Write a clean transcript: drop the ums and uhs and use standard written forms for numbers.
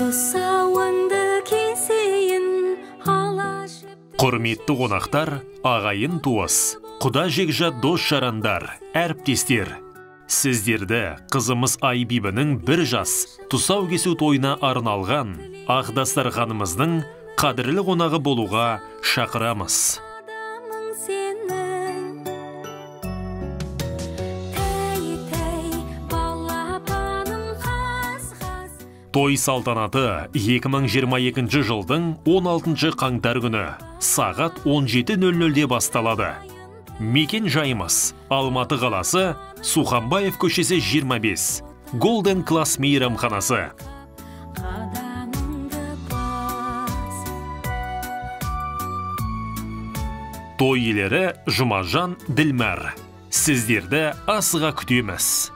Тұсауыңды кесейін Құрметті қонақтар, ағайын туыс, құда жекжат дос жарандар, әріптестер. Сіздерді қызымыз Айбибінің бір жас тұсау кесу тойына арналған Ақдастарханымыздың қадірлі қонағы болуға шақырамыз. Той салтанаты 2022 жылдың 16 қаңтар күні сағат 17:00-де басталады. Мекен жайымыз Алматы қаласы, Суханбаев көшесі 25, Golden Class мейрамханасы. Той иелері Жұмажан, Ділмәр. Сіздерді асыға күтеміз.